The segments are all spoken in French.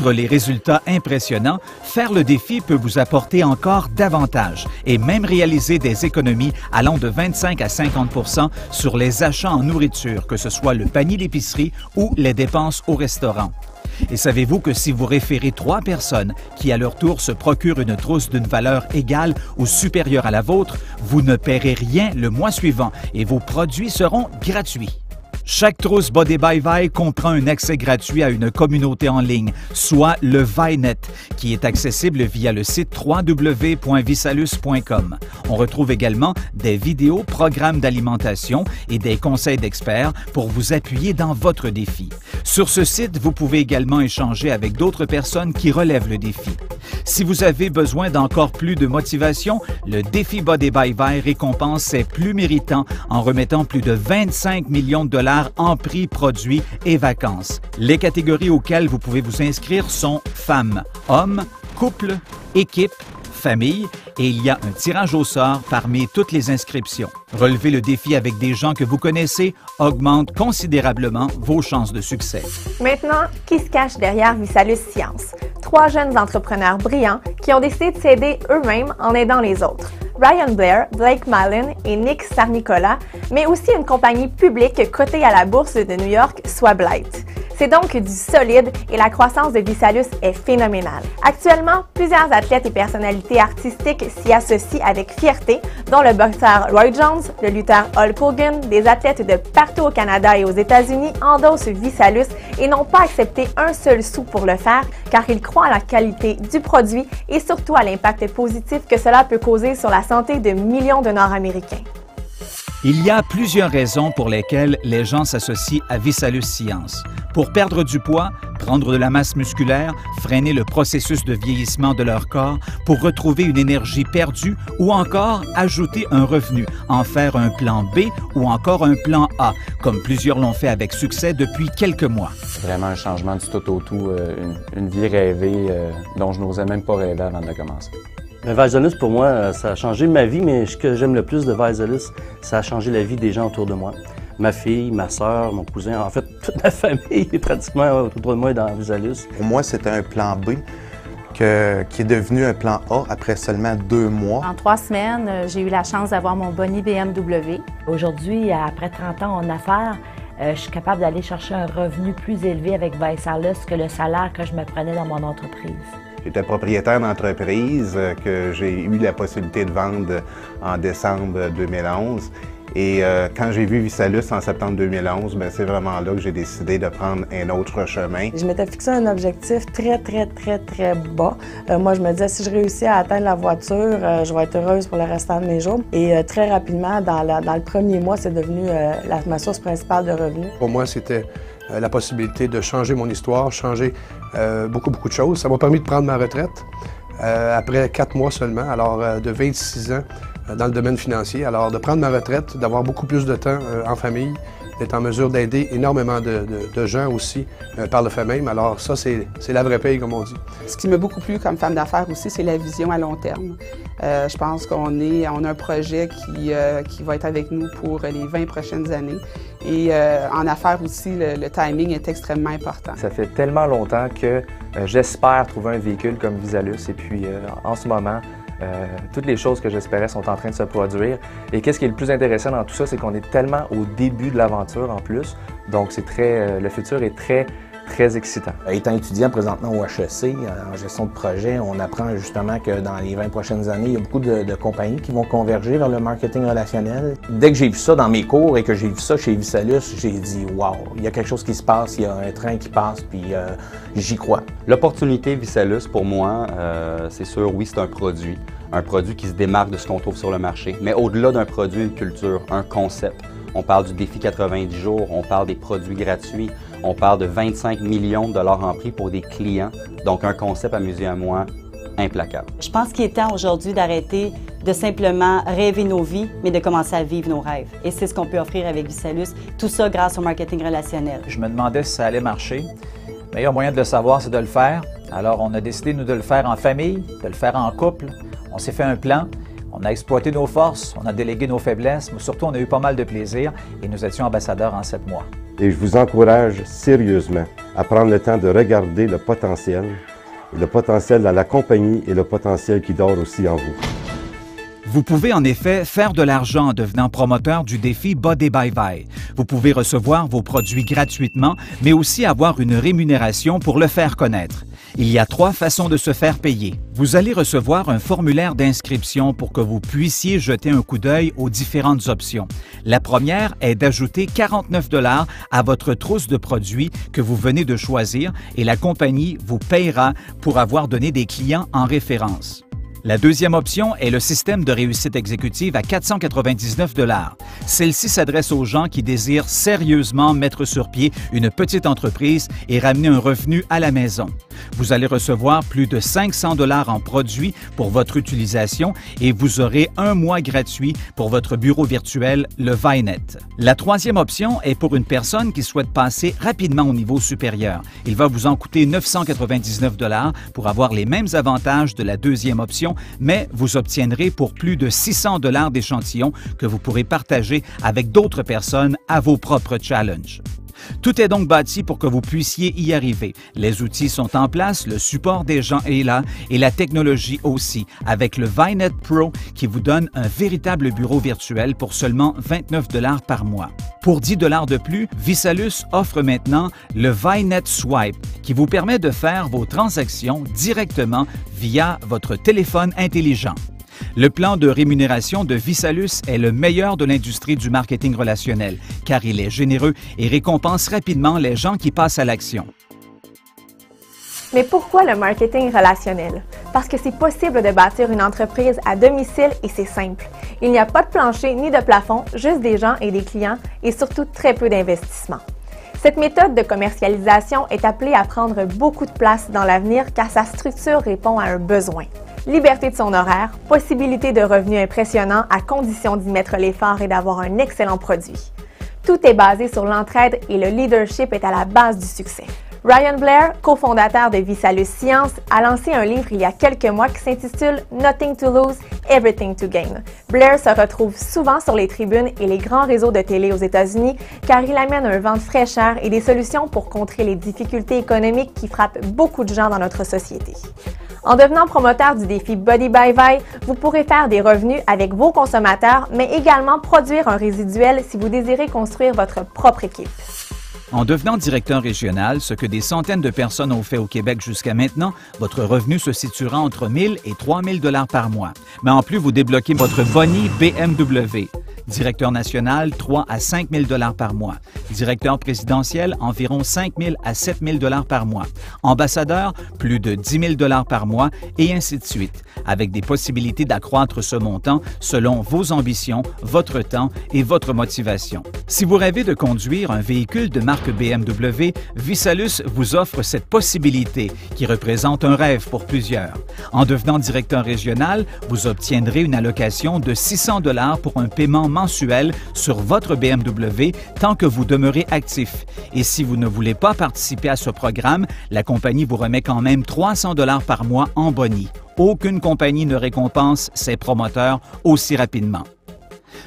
Outre les résultats impressionnants, faire le défi peut vous apporter encore davantage et même réaliser des économies allant de 25 à 50 % sur les achats en nourriture, que ce soit le panier d'épicerie ou les dépenses au restaurant. Et savez-vous que si vous référez 3 personnes qui, à leur tour, se procurent une trousse d'une valeur égale ou supérieure à la vôtre, vous ne paierez rien le mois suivant et vos produits seront gratuits. Chaque trousse Body by Vi comprend un accès gratuit à une communauté en ligne, soit le ViNet, qui est accessible via le site www.visalus.com. On retrouve également des vidéos, programmes d'alimentation et des conseils d'experts pour vous appuyer dans votre défi. Sur ce site, vous pouvez également échanger avec d'autres personnes qui relèvent le défi. Si vous avez besoin d'encore plus de motivation, le défi Body by Vi récompense ses plus méritants en remettant plus de 25 millions de dollars en prix, produits et vacances. Les catégories auxquelles vous pouvez vous inscrire sont femmes, hommes, couple, équipe, famille, et il y a un tirage au sort parmi toutes les inscriptions. Relever le défi avec des gens que vous connaissez augmente considérablement vos chances de succès. Maintenant, qui se cache derrière Visalus Science? 3 jeunes entrepreneurs brillants qui ont décidé de s'aider eux-mêmes en aidant les autres. Ryan Blair, Blake Malin et Nick Sarnicola, mais aussi une compagnie publique cotée à la bourse de New York, soit Blight. C'est donc du solide et la croissance de Visalus est phénoménale. Actuellement, plusieurs athlètes et personnalités artistiques s'y associent avec fierté, dont le boxeur Roy Jones, le lutteur Hulk Hogan, des athlètes de partout au Canada et aux États-Unis endossent Visalus et n'ont pas accepté un seul sou pour le faire, car ils croient à la qualité du produit et surtout à l'impact positif que cela peut causer sur la santé de millions de Nord-Américains. Il y a plusieurs raisons pour lesquelles les gens s'associent à Visalus Science. Pour perdre du poids, prendre de la masse musculaire, freiner le processus de vieillissement de leur corps, pour retrouver une énergie perdue ou encore ajouter un revenu, en faire un plan B ou encore un plan A, comme plusieurs l'ont fait avec succès depuis quelques mois. Vraiment un changement du tout au tout, une vie rêvée dont je n'osais même pas rêver avant de commencer. Visalus, pour moi, ça a changé ma vie, mais ce que j'aime le plus de Visalus, ça a changé la vie des gens autour de moi. Ma fille, ma sœur, mon cousin, en fait, toute ma famille est pratiquement autour de moi dans Visalus. Pour moi, c'était un plan B qui est devenu un plan A après seulement 2 mois. En 3 semaines, j'ai eu la chance d'avoir mon boni BMW. Aujourd'hui, après 30 ans en affaires, je suis capable d'aller chercher un revenu plus élevé avec Visalus que le salaire que je me prenais dans mon entreprise. J'étais propriétaire d'entreprise que j'ai eu la possibilité de vendre en décembre 2011. Et quand j'ai vu Visalus en septembre 2011, c'est vraiment là que j'ai décidé de prendre un autre chemin. Je m'étais fixé un objectif très bas. Moi, je me disais, si je réussis à atteindre la voiture, je vais être heureuse pour le restant de mes jours. Et très rapidement, dans le premier mois, c'est devenu ma source principale de revenus. Pour moi, c'était la possibilité de changer mon histoire, changer beaucoup de choses. Ça m'a permis de prendre ma retraite après 4 mois seulement, alors de 26 ans dans le domaine financier. Alors de prendre ma retraite, d'avoir beaucoup plus de temps en famille, d'être en mesure d'aider énormément de gens aussi par le fait même. Alors ça, c'est la vraie paye, comme on dit. Ce qui m'a beaucoup plu comme femme d'affaires aussi, c'est la vision à long terme. Je pense qu'on a un projet qui va être avec nous pour les 20 prochaines années. Et en affaires aussi, le timing est extrêmement important. Ça fait tellement longtemps que j'espère trouver un véhicule comme Visalus. Et puis en ce moment, toutes les choses que j'espérais sont en train de se produire. Et qu'est-ce qui est le plus intéressant dans tout ça, c'est qu'on est tellement au début de l'aventure en plus. Donc le futur est très excitant. Étant étudiant présentement au HEC, en gestion de projet, on apprend justement que dans les 20 prochaines années, il y a beaucoup de compagnies qui vont converger vers le marketing relationnel. Dès que j'ai vu ça dans mes cours et que j'ai vu ça chez Visalus, j'ai dit « wow, il y a quelque chose qui se passe, il y a un train qui passe, puis j'y crois ». L'opportunité Visalus, pour moi, c'est sûr, oui, c'est un produit qui se démarque de ce qu'on trouve sur le marché, mais au-delà d'un produit, une culture, un concept. On parle du défi 90 jours, on parle des produits gratuits, on parle de 25 millions de dollars en prix pour des clients. Donc, un concept à mes yeux à moi, implacable. Je pense qu'il est temps aujourd'hui d'arrêter de simplement rêver nos vies, mais de commencer à vivre nos rêves. Et c'est ce qu'on peut offrir avec Visalus, tout ça grâce au marketing relationnel. Je me demandais si ça allait marcher. Le meilleur moyen de le savoir, c'est de le faire. Alors, on a décidé, nous, de le faire en famille, de le faire en couple. On s'est fait un plan. On a exploité nos forces, on a délégué nos faiblesses, mais surtout, on a eu pas mal de plaisir et nous étions ambassadeurs en 7 mois. Et je vous encourage sérieusement à prendre le temps de regarder le potentiel dans la compagnie et le potentiel qui dort aussi en vous. Vous pouvez en effet faire de l'argent en devenant promoteur du défi Body by Vi. Vous pouvez recevoir vos produits gratuitement, mais aussi avoir une rémunération pour le faire connaître. Il y a 3 façons de se faire payer. Vous allez recevoir un formulaire d'inscription pour que vous puissiez jeter un coup d'œil aux différentes options. La première est d'ajouter 49 $ à votre trousse de produits que vous venez de choisir et la compagnie vous payera pour avoir donné des clients en référence. La deuxième option est le système de réussite exécutive à 499 $. Celle-ci s'adresse aux gens qui désirent sérieusement mettre sur pied une petite entreprise et ramener un revenu à la maison. Vous allez recevoir plus de 500 $ en produits pour votre utilisation et vous aurez 1 mois gratuit pour votre bureau virtuel, le ViNet. La troisième option est pour une personne qui souhaite passer rapidement au niveau supérieur. Il va vous en coûter 999 $ pour avoir les mêmes avantages de la deuxième option, mais vous obtiendrez pour plus de 600 $ d'échantillons que vous pourrez partager avec d'autres personnes à vos propres challenges. Tout est donc bâti pour que vous puissiez y arriver. Les outils sont en place, le support des gens est là et la technologie aussi, avec le ViNet Pro qui vous donne un véritable bureau virtuel pour seulement 29 $ par mois. Pour 10 $ de plus, ViSalus offre maintenant le ViNet Swipe qui vous permet de faire vos transactions directement via votre téléphone intelligent. Le plan de rémunération de ViSalus est le meilleur de l'industrie du marketing relationnel, car il est généreux et récompense rapidement les gens qui passent à l'action. Mais pourquoi le marketing relationnel? Parce que c'est possible de bâtir une entreprise à domicile et c'est simple. Il n'y a pas de plancher ni de plafond, juste des gens et des clients et surtout très peu d'investissement. Cette méthode de commercialisation est appelée à prendre beaucoup de place dans l'avenir car sa structure répond à un besoin. Liberté de son horaire, possibilité de revenus impressionnants à condition d'y mettre l'effort et d'avoir un excellent produit. Tout est basé sur l'entraide et le leadership est à la base du succès. Ryan Blair, cofondateur de ViSalus Science, a lancé un livre il y a quelques mois qui s'intitule Nothing to Lose, Everything to Gain. Blair se retrouve souvent sur les tribunes et les grands réseaux de télé aux États-Unis car il amène un vent de fraîcheur et des solutions pour contrer les difficultés économiques qui frappent beaucoup de gens dans notre société. En devenant promoteur du défi Body by Vi, vous pourrez faire des revenus avec vos consommateurs, mais également produire un résiduel si vous désirez construire votre propre équipe. En devenant directeur régional, ce que des centaines de personnes ont fait au Québec jusqu'à maintenant, votre revenu se situera entre 1 000 et 3 000 $ par mois. Mais en plus, vous débloquez votre boni BMW. Directeur national, 3 à 5 000 $ par mois. Directeur présidentiel, environ 5 000 à 7 000 $ par mois. Ambassadeur, plus de 10 000 $ par mois, et ainsi de suite, avec des possibilités d'accroître ce montant selon vos ambitions, votre temps et votre motivation. Si vous rêvez de conduire un véhicule de marque BMW, ViSalus vous offre cette possibilité qui représente un rêve pour plusieurs. En devenant directeur régional, vous obtiendrez une allocation de 600 $ pour un paiement mensuel sur votre BMW tant que vous demeurez actif. Et si vous ne voulez pas participer à ce programme, la compagnie vous remet quand même 300 $ par mois en boni. Aucune compagnie ne récompense ses promoteurs aussi rapidement.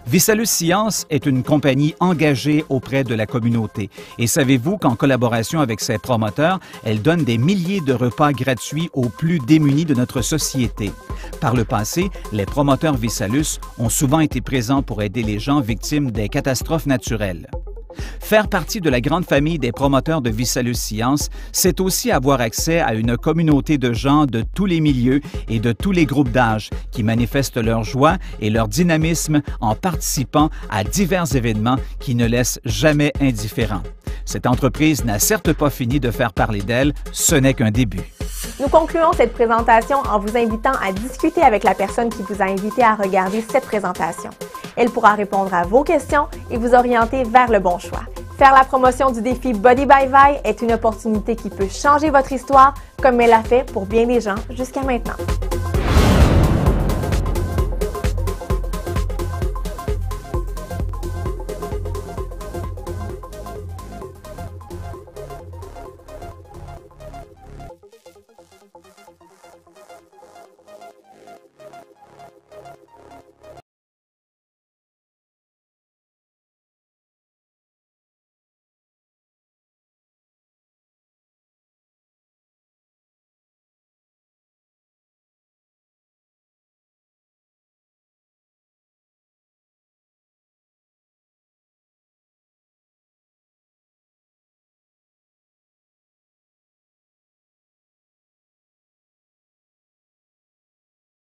ViSalus Science est une compagnie engagée auprès de la communauté. Et savez-vous qu'en collaboration avec ses promoteurs, elle donne des milliers de repas gratuits aux plus démunis de notre société. Par le passé, les promoteurs ViSalus ont souvent été présents pour aider les gens victimes des catastrophes naturelles. Faire partie de la grande famille des promoteurs de ViSalus Science, c'est aussi avoir accès à une communauté de gens de tous les milieux et de tous les groupes d'âge qui manifestent leur joie et leur dynamisme en participant à divers événements qui ne laissent jamais indifférents. Cette entreprise n'a certes pas fini de faire parler d'elle, ce n'est qu'un début. Nous concluons cette présentation en vous invitant à discuter avec la personne qui vous a invité à regarder cette présentation. Elle pourra répondre à vos questions et vous orienter vers le bon choix. Faire la promotion du défi Body by Vi est une opportunité qui peut changer votre histoire comme elle l'a fait pour bien des gens jusqu'à maintenant.